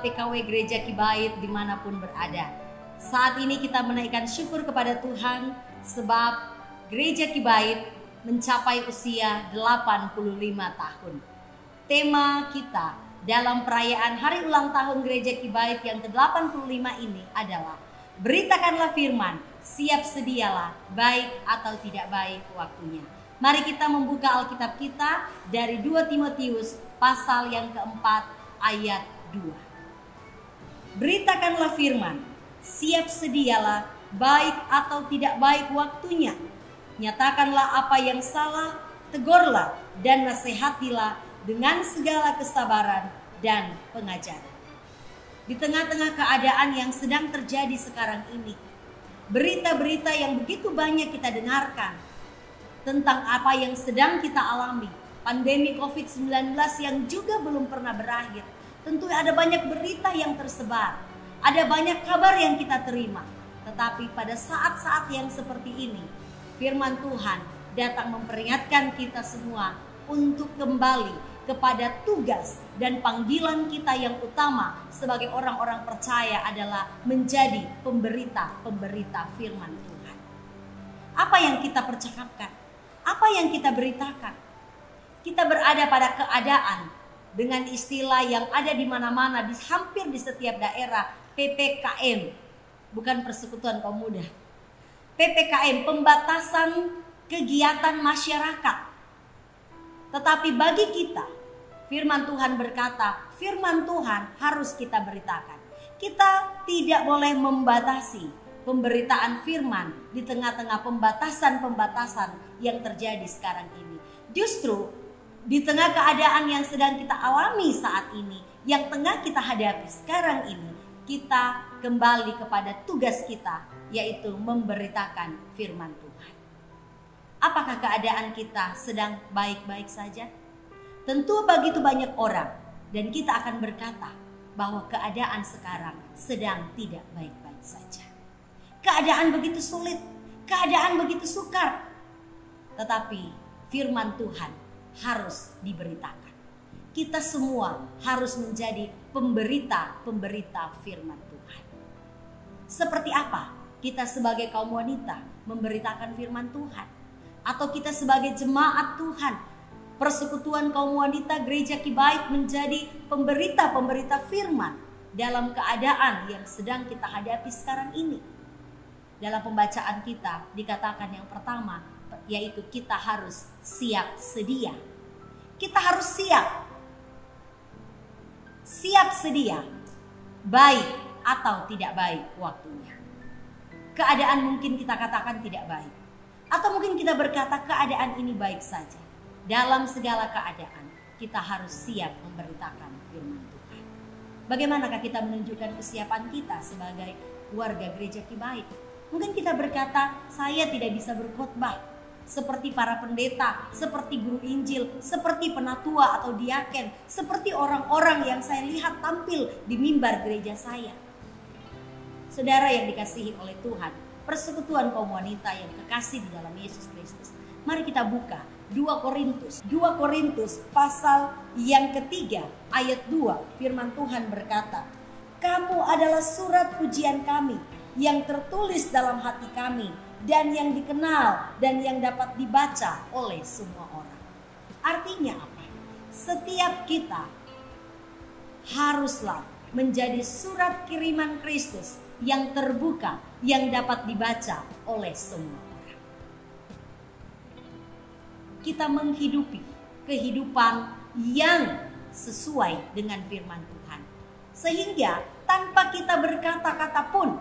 PKW Gereja Kibait dimanapun berada. Saat ini kita menaikkan syukur kepada Tuhan sebab Gereja Kibait mencapai usia 85 tahun. Tema kita dalam perayaan hari ulang tahun Gereja Kibait yang ke-85 ini adalah beritakanlah firman, siap sedialah, baik atau tidak baik waktunya. Mari kita membuka Alkitab kita dari 2 Timotius pasal yang keempat ayat 2. Beritakanlah firman, siap sedialah, baik atau tidak baik waktunya. Nyatakanlah apa yang salah, tegurlah dan nasihatilah dengan segala kesabaran dan pengajaran. Di tengah-tengah keadaan yang sedang terjadi sekarang ini, berita-berita yang begitu banyak kita dengarkan tentang apa yang sedang kita alami, pandemi COVID-19 yang juga belum pernah berakhir. Tentu ada banyak berita yang tersebar, ada banyak kabar yang kita terima. Tetapi pada saat-saat yang seperti ini, firman Tuhan datang memperingatkan kita semua untuk kembali kepada tugas dan panggilan kita yang utama sebagai orang-orang percaya adalah menjadi pemberita-pemberita firman Tuhan. Apa yang kita percakapkan? Apa yang kita beritakan? Kita berada pada keadaan dengan istilah yang ada di mana-mana, di hampir di setiap daerah, PPKM, bukan persekutuan kaum muda. PPKM, pembatasan kegiatan masyarakat. Tetapi bagi kita, firman Tuhan berkata, firman Tuhan harus kita beritakan. Kita tidak boleh membatasi pemberitaan firman di tengah-tengah pembatasan-pembatasan yang terjadi sekarang ini. Justru di tengah keadaan yang sedang kita alami saat ini, yang tengah kita hadapi sekarang ini, kita kembali kepada tugas kita, yaitu memberitakan firman Tuhan. Apakah keadaan kita sedang baik-baik saja? Tentu begitu banyak orang, dan kita akan berkata bahwa keadaan sekarang sedang tidak baik-baik saja. Keadaan begitu sulit, keadaan begitu sukar, tetapi firman Tuhan harus diberitakan. Kita semua harus menjadi pemberita-pemberita firman Tuhan. Seperti apa kita sebagai kaum wanita memberitakan firman Tuhan? Atau kita sebagai jemaat Tuhan, persekutuan kaum wanita Gereja Kibait menjadi pemberita-pemberita firman dalam keadaan yang sedang kita hadapi sekarang ini. Dalam pembacaan kita dikatakan yang pertama, yaitu kita harus siap sedia. Kita harus siap sedia, baik atau tidak baik waktunya. Keadaan mungkin kita katakan tidak baik, atau mungkin kita berkata keadaan ini baik saja. Dalam segala keadaan kita harus siap memberitakan firman Tuhan. Bagaimanakah kita menunjukkan kesiapan kita sebagai warga Gereja Kibait? Mungkin kita berkata, saya tidak bisa berkhotbah seperti para pendeta, seperti guru Injil, seperti penatua atau diaken, seperti orang-orang yang saya lihat tampil di mimbar gereja saya. Saudara yang dikasihi oleh Tuhan, persekutuan kaum wanita yang kekasih di dalam Yesus Kristus, mari kita buka 2 Korintus pasal yang ketiga ayat 2. Firman Tuhan berkata, kamu adalah surat pujian kami yang tertulis dalam hati kami dan yang dikenal dan yang dapat dibaca oleh semua orang. Artinya apa? Setiap kita haruslah menjadi surat kiriman Kristus yang terbuka, yang dapat dibaca oleh semua orang. Kita menghidupi kehidupan yang sesuai dengan firman Tuhan. Sehingga tanpa kita berkata-kata pun,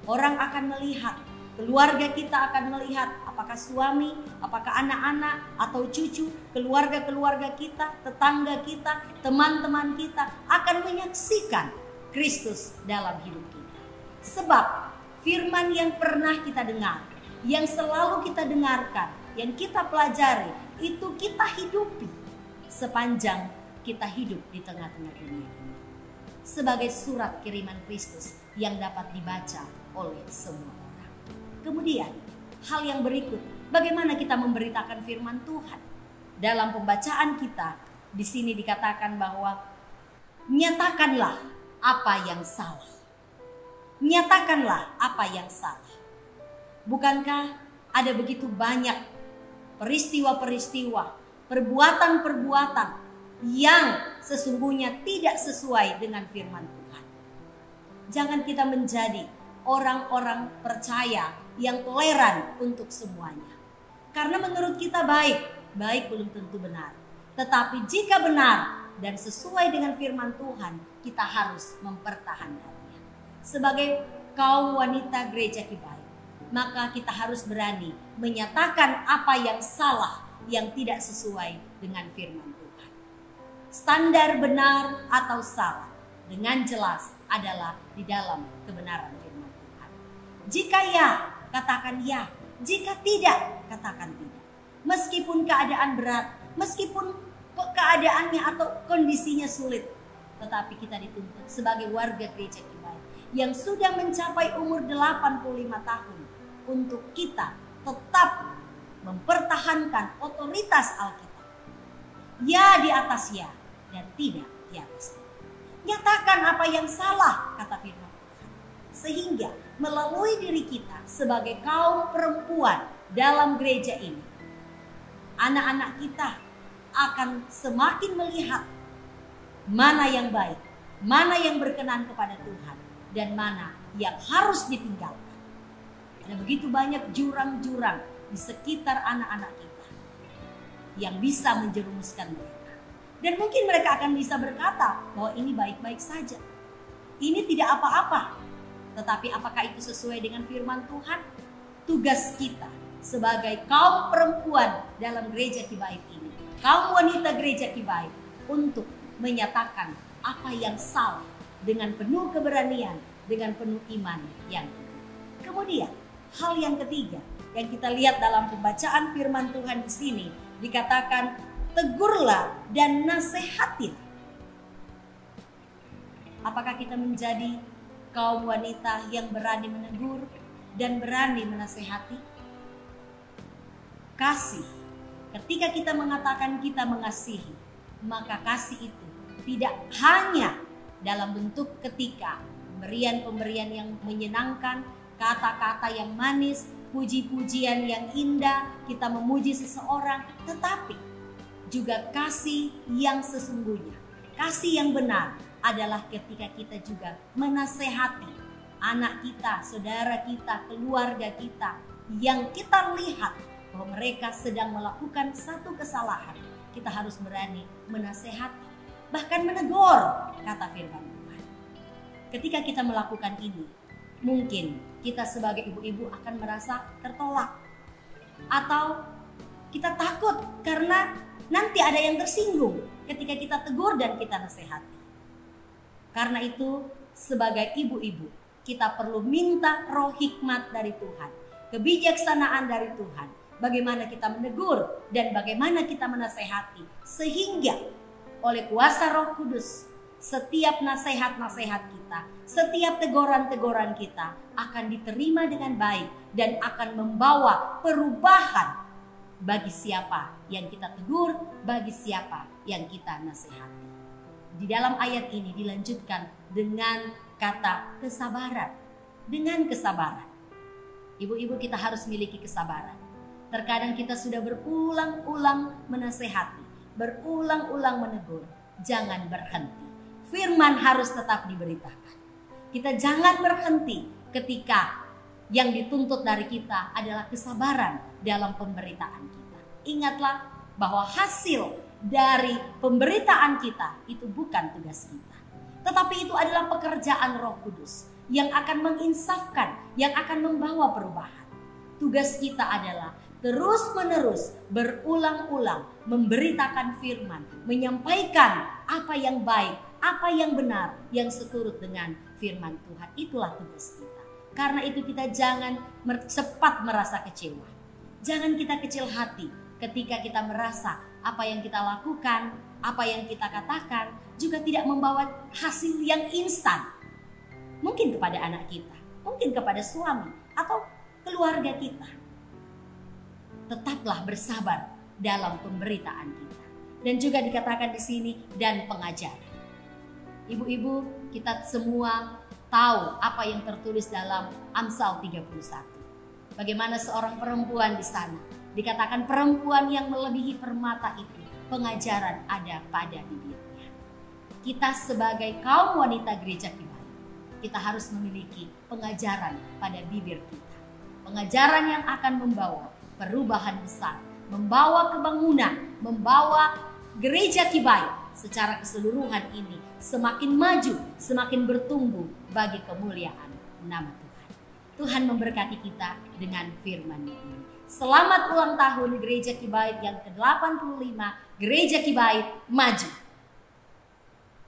orang akan melihat, keluarga kita akan melihat, apakah suami, apakah anak-anak atau cucu, keluarga-keluarga kita, tetangga kita, teman-teman kita akan menyaksikan Kristus dalam hidup kita. Sebab firman yang pernah kita dengar, yang selalu kita dengarkan, yang kita pelajari, itu kita hidupi sepanjang kita hidup di tengah-tengah dunia ini. Sebagai surat kiriman Kristus yang dapat dibaca oleh semua orang. Kemudian hal yang berikut, bagaimana kita memberitakan firman Tuhan? Dalam pembacaan kita di sini dikatakan bahwa nyatakanlah apa yang salah. Nyatakanlah apa yang salah. Bukankah ada begitu banyak peristiwa-peristiwa, perbuatan-perbuatan yang sesungguhnya tidak sesuai dengan firman Tuhan. Jangan kita menjadi orang-orang percaya yang toleran untuk semuanya. Karena menurut kita baik belum tentu benar. Tetapi jika benar dan sesuai dengan firman Tuhan, kita harus mempertahankannya. Sebagai kaum wanita gereja Kibaik, maka kita harus berani menyatakan apa yang salah, yang tidak sesuai dengan firman Tuhan. Standar benar atau salah dengan jelas adalah di dalam kebenaran firman Tuhan. Jika ya, katakan ya. Jika tidak, katakan tidak. Meskipun keadaan berat, meskipun keadaannya atau kondisinya sulit, tetapi kita dituntut sebagai warga gereja Kibaik yang sudah mencapai umur 85 tahun untuk kita tetap mempertahankan otoritas Alkitab. Ya di atas ya dan tidak di atas tidak. Nyatakan apa yang salah, kata firman Tuhan. Sehingga melalui diri kita sebagai kaum perempuan dalam gereja ini, anak-anak kita akan semakin melihat mana yang baik, mana yang berkenan kepada Tuhan, dan mana yang harus ditinggalkan. Ada begitu banyak jurang-jurang di sekitar anak-anak kita yang bisa menjerumuskan mereka. Dan mungkin mereka akan bisa berkata bahwa ini baik-baik saja, ini tidak apa-apa. Tetapi apakah itu sesuai dengan firman Tuhan? Tugas kita sebagai kaum perempuan dalam gereja Kibaik ini, kaum wanita gereja Kibaik, untuk menyatakan apa yang salah dengan penuh keberanian, dengan penuh iman yang tinggi. Kemudian hal yang ketiga yang kita lihat dalam pembacaan firman Tuhan di sini dikatakan, tegurlah dan nasihati. Apakah kita menjadi kaum wanita yang berani menegur dan berani menasihati? Kasih, ketika kita mengatakan kita mengasihi, maka kasih itu tidak hanya dalam bentuk ketika pemberian-pemberian yang menyenangkan, kata-kata yang manis, puji-pujian yang indah, kita memuji seseorang, tetapi juga kasih yang sesungguhnya. Kasih yang benar adalah ketika kita juga menasehati anak kita, saudara kita, keluarga kita yang kita lihat bahwa mereka sedang melakukan satu kesalahan. Kita harus berani menasehati, bahkan menegur, kata firman Tuhan. Ketika kita melakukan ini, mungkin kita sebagai ibu-ibu akan merasa tertolak, atau kita takut karena nanti ada yang tersinggung ketika kita tegur dan kita nasihati. Karena itu sebagai ibu-ibu kita perlu minta roh hikmat dari Tuhan, kebijaksanaan dari Tuhan, bagaimana kita menegur dan bagaimana kita menasehati, sehingga oleh kuasa Roh Kudus setiap nasihat-nasihat kita, setiap teguran-teguran kita akan diterima dengan baik dan akan membawa perubahan bagi siapa yang kita tegur, bagi siapa yang kita nasihati. Di dalam ayat ini dilanjutkan dengan kata kesabaran. Dengan kesabaran. Ibu-ibu, kita harus miliki kesabaran. Terkadang kita sudah berulang-ulang menasehati, berulang-ulang menegur. Jangan berhenti. Firman harus tetap diberitakan. Kita jangan berhenti ketika yang dituntut dari kita adalah kesabaran dalam pemberitaan kita. Ingatlah bahwa hasil dari pemberitaan kita itu bukan tugas kita, tetapi itu adalah pekerjaan Roh Kudus yang akan menginsafkan, yang akan membawa perubahan. Tugas kita adalah terus-menerus berulang-ulang memberitakan firman, menyampaikan apa yang baik, apa yang benar, yang seturut dengan firman Tuhan. Itulah tugas kita. Karena itu kita jangan cepat merasa kecewa. Jangan kita kecil hati ketika kita merasa apa yang kita lakukan, apa yang kita katakan juga tidak membawa hasil yang instan. Mungkin kepada anak kita, mungkin kepada suami atau keluarga kita. Tetaplah bersabar dalam pemberitaan kita. Dan juga dikatakan di sini dan pengajaran. Ibu-ibu, kita semua tahu apa yang tertulis dalam Amsal 31. Bagaimana seorang perempuan di sana dikatakan perempuan yang melebihi permata itu, pengajaran ada pada bibirnya. Kita sebagai kaum wanita gereja Kibaik, kita harus memiliki pengajaran pada bibir kita. Pengajaran yang akan membawa perubahan besar, membawa kebangunan, membawa gereja Kibaik secara keseluruhan ini semakin maju, semakin bertumbuh bagi kemuliaan nama Tuhan. Tuhan memberkati kita dengan firman-Nya ini. Selamat ulang tahun Gereja Kibaik yang ke-85, Gereja Kibaik maju.